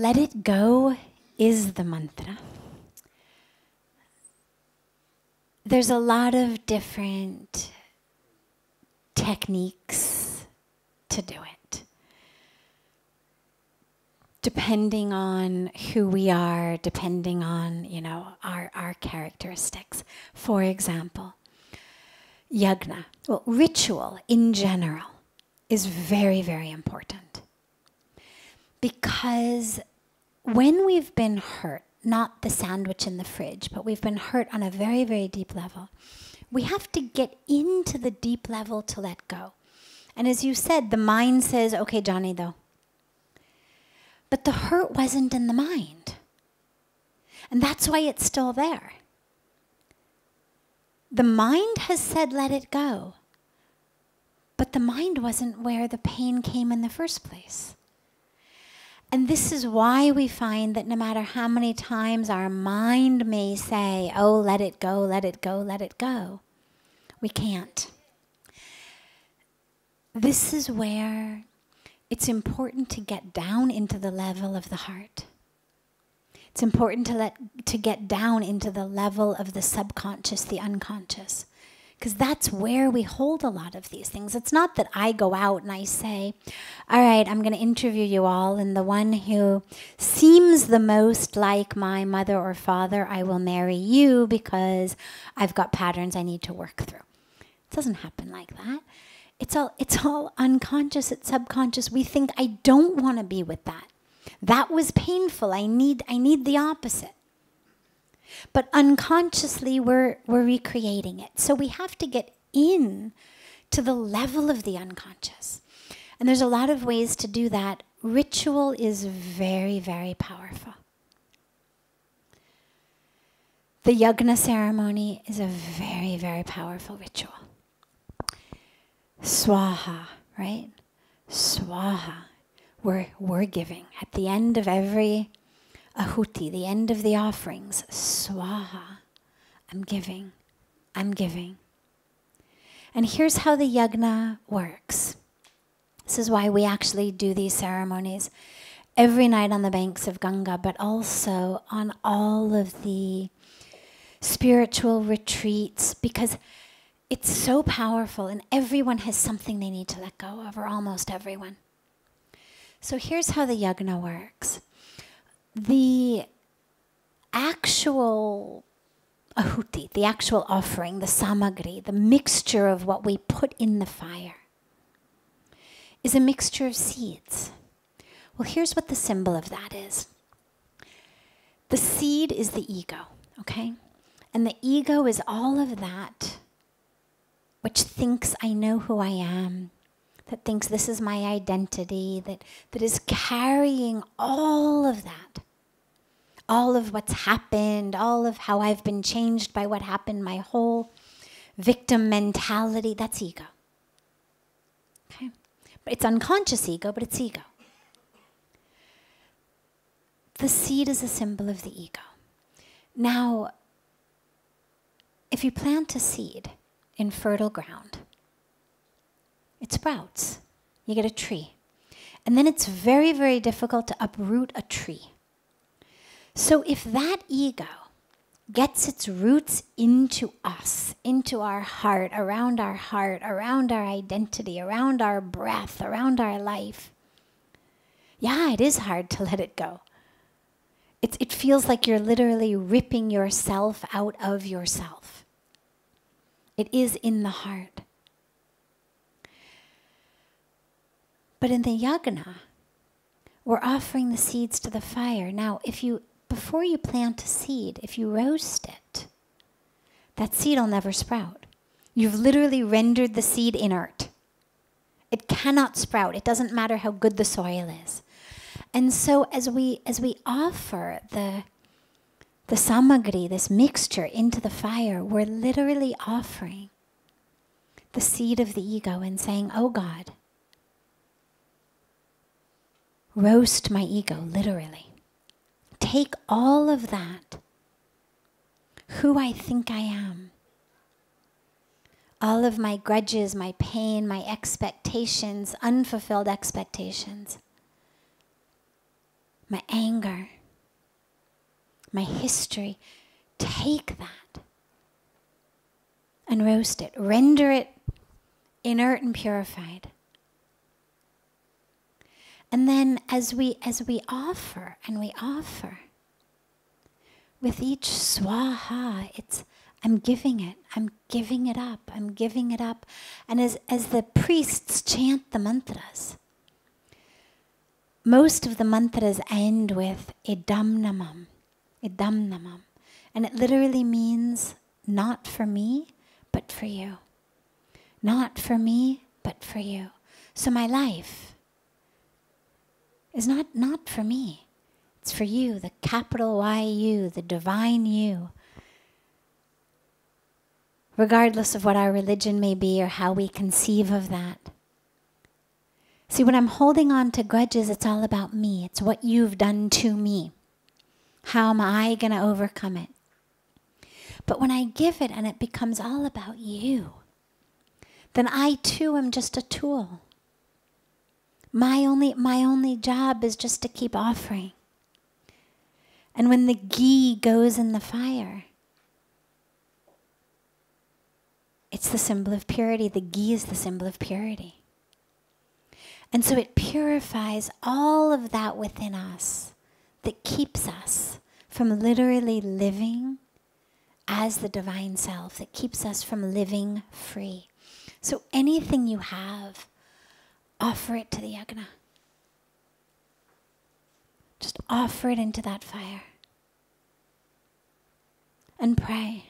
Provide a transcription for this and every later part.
let it go is the mantra. There's a lot of different techniques to do it, depending on who we are, depending on, our characteristics. For example, yagna, well, ritual in general is very, very important. Because when we've been hurt, not the sandwich in the fridge, but we've been hurt on a very, very deep level, we have to get into the deep level to let go. And as you said, the mind says, okay, Johnny, though. But the hurt wasn't in the mind. And that's why it's still there. The mind has said, let it go. But the mind wasn't where the pain came in the first place. And this is why we find that no matter how many times our mind may say, oh, let it go, let it go, let it go, we can't. This is where it's important to get down into the level of the heart. It's important to get down into the level of the subconscious, the unconscious. Because that's where we hold a lot of these things. It's not that I go out and I say, all right, I'm going to interview you all, and the one who seems the most like my mother or father, I will marry you because I've got patterns I need to work through. It doesn't happen like that. It's all unconscious, it's subconscious. We think, I don't want to be with that. That was painful. I need the opposite. But unconsciously, we're recreating it. So we have to get in to the level of the unconscious. And there's a lot of ways to do that. Ritual is very, very powerful. The yagna ceremony is a very, very powerful ritual. Swaha, right? Swaha. We're giving. At the end of every ahuti, the end of the offerings, swaha, I'm giving, I'm giving. And here's how the yagna works. This is why we actually do these ceremonies every night on the banks of Ganga, but also on all of the spiritual retreats, because it's so powerful and everyone has something they need to let go of, or almost everyone. So here's how the yagna works. The actual ahuti, the actual offering, the samagri, the mixture of what we put in the fire, is a mixture of seeds. Well, here's what the symbol of that is. The seed is the ego, okay? And the ego is all of that which thinks I know who I am, that thinks this is my identity, that is carrying all of that. All of what's happened, all of how I've been changed by what happened, my whole victim mentality, that's ego. Okay? But it's unconscious ego, but it's ego. The seed is a symbol of the ego. Now, if you plant a seed in fertile ground, it sprouts. You get a tree. And then it's very, very difficult to uproot a tree. So if that ego gets its roots into us, into our heart, around our identity, around our breath, around our life, yeah, it is hard to let it go. It feels like you're literally ripping yourself out of yourself. It is in the heart. But in the yagna, we're offering the seeds to the fire. Now, before you plant a seed, if you roast it, that seed will never sprout. You've literally rendered the seed inert. It cannot sprout. It doesn't matter how good the soil is. And so as we offer the samagri, this mixture, into the fire, we're literally offering the seed of the ego and saying, oh God, roast my ego, literally. Take all of that, who I think I am, all of my grudges, my pain, my expectations, unfulfilled expectations. my anger, my history. Take that and roast it. Render it inert and purified. And then as we offer and we offer, with each swaha, I'm giving it up, I'm giving it up. And as the priests chant the mantras, most of the mantras end with idam namam, idam namam. And it literally means not for me, but for you. Not for me, but for you. So my life is not for me. It's for you, the capital Y-U, the divine you. Regardless of what our religion may be or how we conceive of that. See, when I'm holding on to grudges, it's all about me. It's what you've done to me. How am I going to overcome it? But when I give it and it becomes all about you, then I too am just a tool. My only job is just to keep offering. And when the ghee goes in the fire, it's the symbol of purity. The ghee is the symbol of purity. And so it purifies all of that within us that keeps us from literally living as the divine self, that keeps us from living free. So anything you have, offer it to the yagna. Just offer it into that fire. And pray.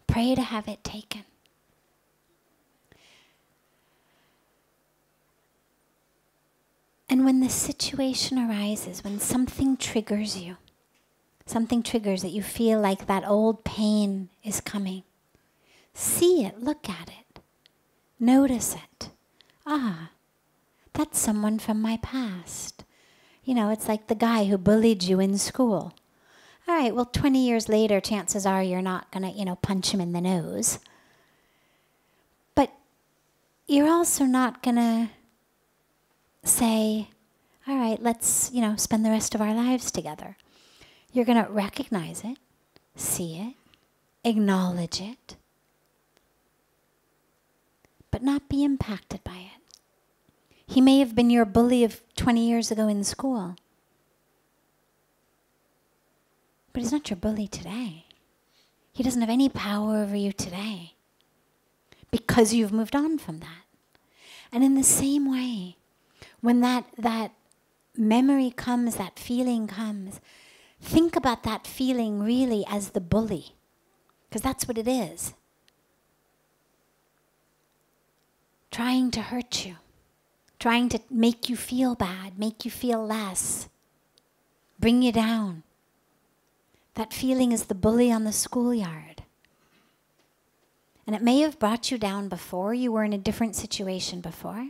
Pray to have it taken. And when the situation arises, when something triggers you, something triggers that you feel like that old pain is coming, see it, look at it, notice it. Ah, that's someone from my past. You know, it's like the guy who bullied you in school. All right, well, 20 years later, chances are you're not going to, punch him in the nose. But you're also not going to say, all right, let's, spend the rest of our lives together. You're going to recognize it, see it, acknowledge it, but not be impacted by it. He may have been your bully of 20 years ago in school, but he's not your bully today. He doesn't have any power over you today because you've moved on from that. And in the same way, when that memory comes, that feeling comes, think about that feeling really as the bully, because that's what it is. Trying to hurt you, trying to make you feel bad, make you feel less, bring you down. That feeling is the bully on the schoolyard. And it may have brought you down before, you were in a different situation before.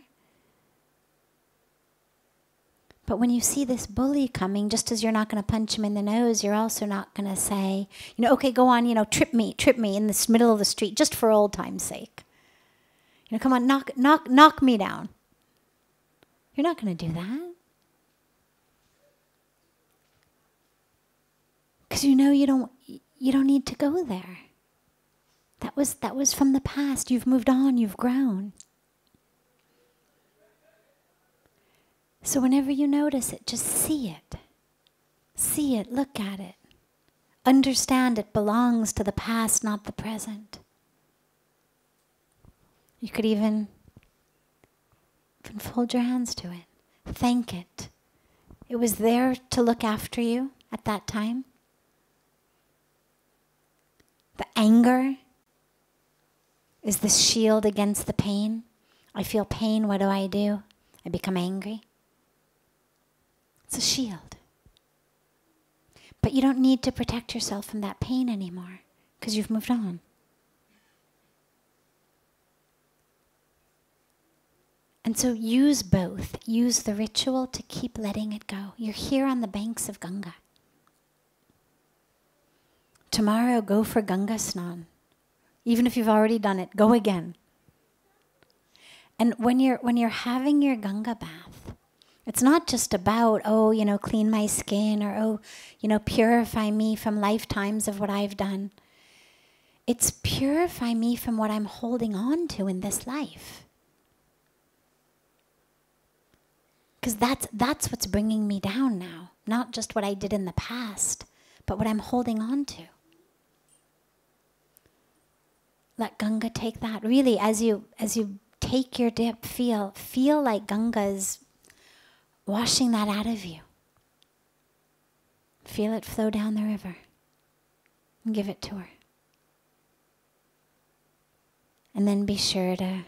But when you see this bully coming, just as you're not going to punch him in the nose, you're also not going to say, okay, go on, trip me in this middle of the street, just for old time's sake. Come on, knock me down. You're not going to do that. Because you don't need to go there. That was from the past. You've moved on, you've grown. So whenever you notice it, just see it. See it, look at it. Understand it belongs to the past, not the present. You could even fold your hands to it. Thank it. It was there to look after you at that time. The anger is the shield against the pain. I feel pain, what do? I become angry. It's a shield. But you don't need to protect yourself from that pain anymore because you've moved on. And so use both. Use the ritual to keep letting it go. You're here on the banks of Ganga. Tomorrow, go for Ganga Snan. Even if you've already done it, go again. And when you're having your Ganga bath, It's not just about, oh, clean my skin, or, oh, purify me from lifetimes of what I've done. It's purify me from what I'm holding on to in this life. Because that's what's bringing me down now. Not just what I did in the past, but what I'm holding on to. Let Ganga take that. Really, as you take your dip, feel like Ganga is washing that out of you. Feel it flow down the river. And give it to her. And then be sure to